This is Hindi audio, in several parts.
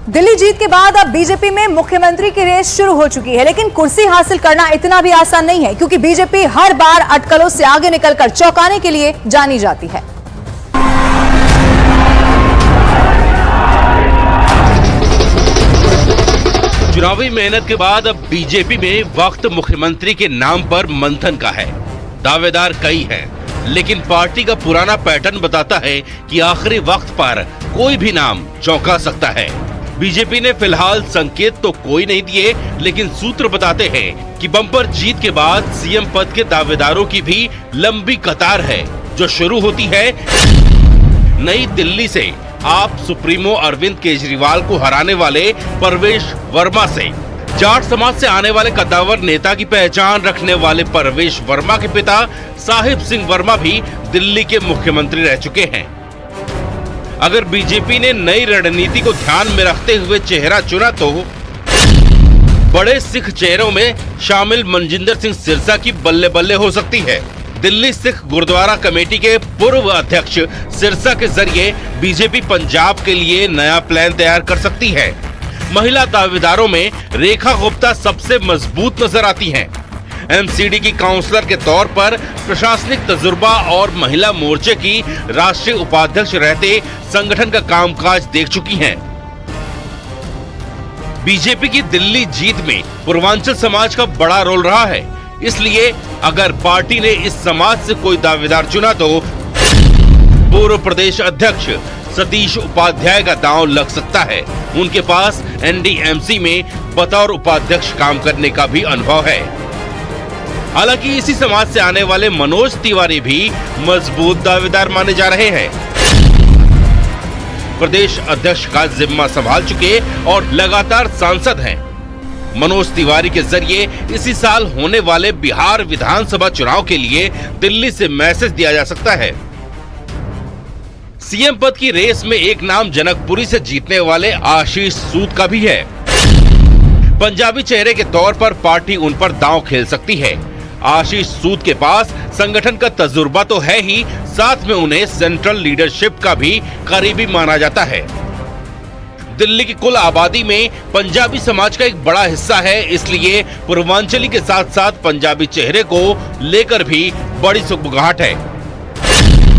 दिल्ली जीत के बाद अब बीजेपी में मुख्यमंत्री की रेस शुरू हो चुकी है, लेकिन कुर्सी हासिल करना इतना भी आसान नहीं है, क्योंकि बीजेपी हर बार अटकलों से आगे निकलकर चौंकाने के लिए जानी जाती है। चुनावी मेहनत के बाद अब बीजेपी में वक्त मुख्यमंत्री के नाम पर मंथन का है। दावेदार कई हैं, लेकिन पार्टी का पुराना पैटर्न बताता है कि आखिरी वक्त पर कोई भी नाम चौंका सकता है। बीजेपी ने फिलहाल संकेत तो कोई नहीं दिए, लेकिन सूत्र बताते हैं कि बम्पर जीत के बाद सीएम पद के दावेदारों की भी लंबी कतार है, जो शुरू होती है नई दिल्ली से। आप सुप्रीमो अरविंद केजरीवाल को हराने वाले परवेश वर्मा से, जाट समाज से आने वाले कद्दावर नेता की पहचान रखने वाले परवेश वर्मा के पिता साहिब सिंह वर्मा भी दिल्ली के मुख्यमंत्री रह चुके हैं। अगर बीजेपी ने नई रणनीति को ध्यान में रखते हुए चेहरा चुना तो बड़े सिख चेहरों में शामिल मनजिंदर सिंह सिरसा की बल्ले बल्ले हो सकती है। दिल्ली सिख गुरुद्वारा कमेटी के पूर्व अध्यक्ष सिरसा के जरिए बीजेपी पंजाब के लिए नया प्लान तैयार कर सकती है। महिला दावेदारों में रेखा गुप्ता सबसे मजबूत नजर आती हैं। एमसीडी की काउंसलर के तौर पर प्रशासनिक तजुर्बा और महिला मोर्चे की राष्ट्रीय उपाध्यक्ष रहते संगठन का कामकाज देख चुकी हैं। बीजेपी की दिल्ली जीत में पूर्वांचल समाज का बड़ा रोल रहा है, इसलिए अगर पार्टी ने इस समाज से कोई दावेदार चुना तो पूर्व प्रदेश अध्यक्ष सतीश उपाध्याय का दांव लग सकता है। उनके पास एनडीएमसी में बतौर उपाध्यक्ष काम करने का भी अनुभव है। हालांकि इसी समाज से आने वाले मनोज तिवारी भी मजबूत दावेदार माने जा रहे हैं। प्रदेश अध्यक्ष का जिम्मा संभाल चुके और लगातार सांसद हैं। मनोज तिवारी के जरिए इसी साल होने वाले बिहार विधानसभा चुनाव के लिए दिल्ली से मैसेज दिया जा सकता है। सीएम पद की रेस में एक नाम जनकपुरी से जीतने वाले आशीष सूद का भी है। पंजाबी चेहरे के तौर पर पार्टी उन पर दांव खेल सकती है। आशीष सूद के पास संगठन का तजुर्बा तो है ही, साथ में उन्हें सेंट्रल लीडरशिप का भी करीबी माना जाता है। दिल्ली की कुल आबादी में पंजाबी समाज का एक बड़ा हिस्सा है, इसलिए पूर्वांचली के साथ साथ पंजाबी चेहरे को लेकर भी बड़ी सुगबुगाहट है।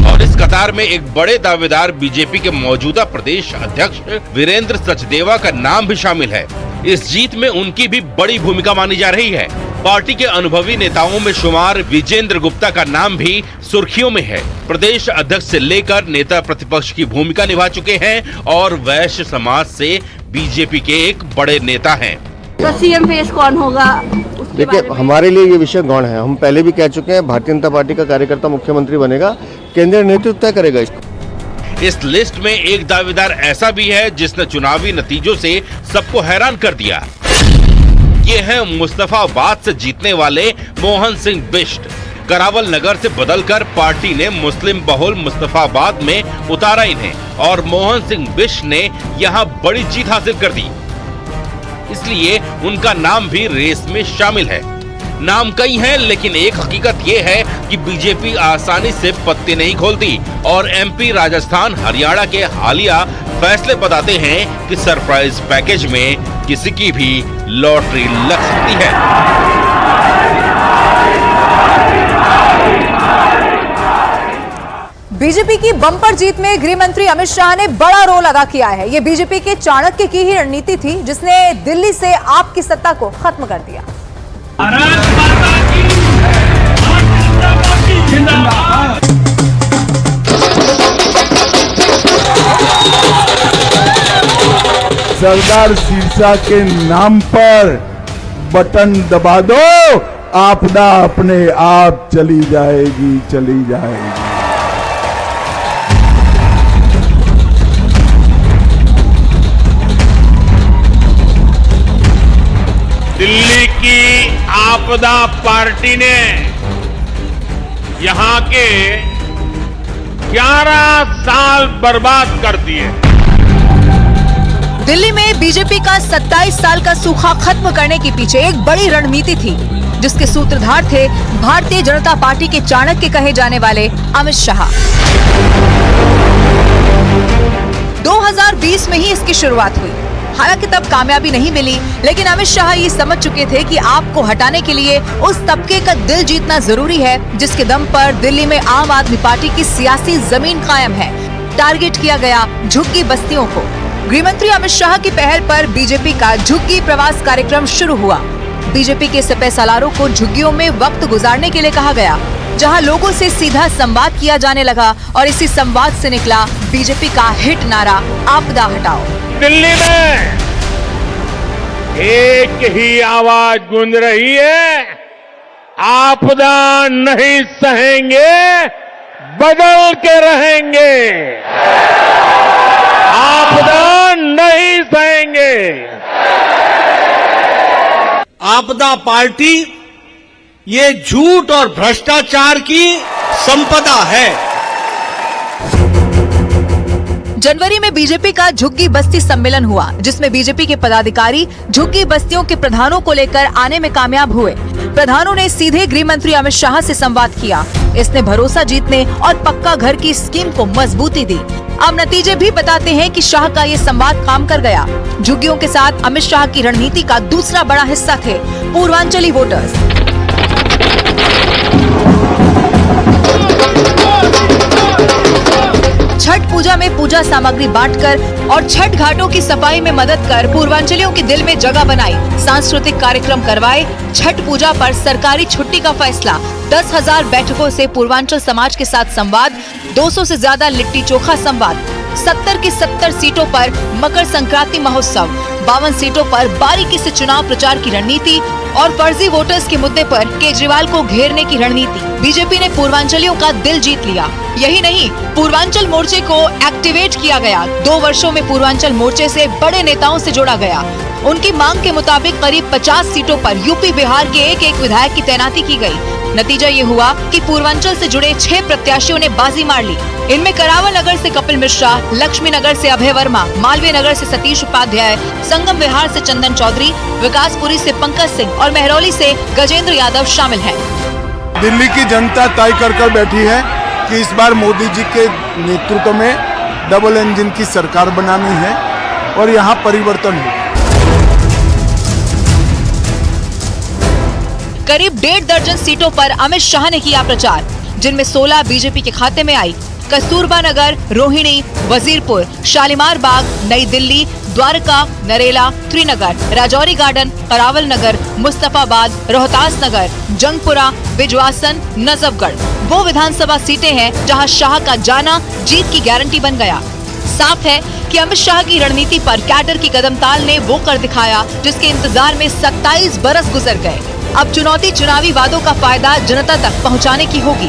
और इस कतार में एक बड़े दावेदार बीजेपी के मौजूदा प्रदेश अध्यक्ष वीरेंद्र सचदेवा का नाम भी शामिल है। इस जीत में उनकी भी बड़ी भूमिका मानी जा रही है। पार्टी के अनुभवी नेताओं में शुमार विजेंद्र गुप्ता का नाम भी सुर्खियों में है। प्रदेश अध्यक्ष से लेकर नेता प्रतिपक्ष की भूमिका निभा चुके हैं और वैश्य समाज से बीजेपी के एक बड़े नेता हैं। तो सीएम फेस कौन होगा? देखिए, हमारे लिए ये विषय गौण है। हम पहले भी कह चुके हैं, भारतीय जनता पार्टी का कार्यकर्ता मुख्यमंत्री बनेगा, केंद्रीय नेतृत्व तय करेगा इसको। इस लिस्ट में एक दावेदार ऐसा भी है जिसने चुनावी नतीजों से सबको हैरान कर दिया। ये है मुस्तफाबाद से जीतने वाले मोहन सिंह बिष्ट। करावल नगर से बदलकर पार्टी ने मुस्लिम बहुल मुस्तफाबाद में उतारा इन्हें, और मोहन सिंह बिष्ट ने यहाँ बड़ी जीत हासिल कर दी, इसलिए उनका नाम भी रेस में शामिल है। नाम कई हैं, लेकिन एक हकीकत ये है कि बीजेपी आसानी से पत्ते नहीं खोलती और एमपी, राजस्थान, हरियाणा के हालिया फैसले बताते हैं कि सरप्राइज पैकेज में किसी की भी लॉटरी लग सकती है। बीजेपी की बम्पर जीत में गृह मंत्री अमित शाह ने बड़ा रोल अदा किया है। ये बीजेपी के चाणक्य की ही रणनीति थी, जिसने दिल्ली से आप की सत्ता को खत्म कर दिया। सरदार सिरसा के नाम पर बटन दबा दो, आपदा अपने आप चली जाएगी, चली जाएगी। दिल्ली की आपदा पार्टी ने यहाँ के 11 साल बर्बाद कर दिए। दिल्ली में बीजेपी का 27 साल का सूखा खत्म करने के पीछे एक बड़ी रणनीति थी, जिसके सूत्रधार थे भारतीय जनता पार्टी के चाणक्य कहे जाने वाले अमित शाह। 2020 में ही इसकी शुरुआत हुई। हालांकि तब कामयाबी नहीं मिली, लेकिन अमित शाह ये समझ चुके थे कि आपको हटाने के लिए उस तबके का दिल जीतना जरूरी है जिसके दम पर दिल्ली में आम आदमी पार्टी की सियासी जमीन कायम है। टारगेट किया गया झुग्गी बस्तियों को। गृह मंत्री अमित शाह की पहल पर बीजेपी का झुग्गी प्रवास कार्यक्रम शुरू हुआ। बीजेपी के सिपह सालारों को झुग्गियों में वक्त गुजारने के लिए कहा गया, जहां लोगों से सीधा संवाद किया जाने लगा और इसी संवाद से निकला बीजेपी का हिट नारा, आपदा हटाओ। दिल्ली में एक ही आवाज गूंज रही है, आपदा नहीं सहेंगे, बदल के रहेंगे। आपदा नहीं सहेंगे। आपदा पार्टी ये झूठ और भ्रष्टाचार की संपदा है। जनवरी में बीजेपी का झुग्गी बस्ती सम्मेलन हुआ, जिसमें बीजेपी के पदाधिकारी झुग्गी बस्तियों के प्रधानों को लेकर आने में कामयाब हुए। प्रधानों ने सीधे गृह मंत्री अमित शाह से संवाद किया। इसने भरोसा जीतने और पक्का घर की स्कीम को मजबूती दी। अब नतीजे भी बताते हैं कि शाह का ये संवाद काम कर गया। झुग्गियों के साथ अमित शाह की रणनीति का दूसरा बड़ा हिस्सा थे पूर्वांचली वोटर्स। छठ पूजा में पूजा सामग्री बांटकर और छठ घाटों की सफाई में मदद कर पूर्वांचलियों के दिल में जगह बनाई। सांस्कृतिक कार्यक्रम करवाए। छठ पूजा पर सरकारी छुट्टी का फैसला। 10,000 बैठकों से पूर्वांचल समाज के साथ संवाद। 200 से ज्यादा लिट्टी चोखा संवाद। 70 की 70 सीटों पर मकर संक्रांति महोत्सव। 52 सीटों पर बारीकी से चुनाव प्रचार की रणनीति और फर्जी वोटर्स के मुद्दे पर केजरीवाल को घेरने की रणनीति। बीजेपी ने पूर्वांचलियों का दिल जीत लिया। यही नहीं, पूर्वांचल मोर्चे को एक्टिवेट किया गया। 2 वर्षों में पूर्वांचल मोर्चे से बड़े नेताओं से जोड़ा गया। उनकी मांग के मुताबिक करीब 50 सीटों पर यूपी बिहार के एक विधायक की तैनाती की गई। नतीजा ये हुआ कि पूर्वांचल से जुड़े 6 प्रत्याशियों ने बाजी मार ली। इनमें करावल नगर से कपिल मिश्रा, लक्ष्मी नगर से अभय वर्मा, मालवीय नगर से सतीश उपाध्याय, संगम विहार से चंदन चौधरी, विकासपुरी से पंकज सिंह और महरौली से गजेंद्र यादव शामिल हैं। दिल्ली की जनता तय कर बैठी है कि इस बार मोदी जी के नेतृत्व में डबल इंजन की सरकार बनानी है और यहाँ परिवर्तन हो। करीब 1.5 दर्जन सीटों पर अमित शाह ने किया प्रचार, जिनमें 16 बीजेपी के खाते में आई। कस्तूरबा नगर, रोहिणी, वजीरपुर, शालीमार बाग, नई दिल्ली, द्वारका, नरेला, त्रिनगर, राजौरी गार्डन, करावल नगर, मुस्तफाबाद, रोहतास नगर, जंगपुरा, बिजवासन, नजफगढ़ वो विधानसभा सीटें हैं जहां शाह का जाना जीत की गारंटी बन गया। साफ है कि अमित शाह की रणनीति पर कैडर की कदमताल ने वो कर दिखाया जिसके इंतजार में 27 बरस गुजर गए। अब चुनौती चुनावी वादों का फायदा जनता तक पहुंचाने की होगी।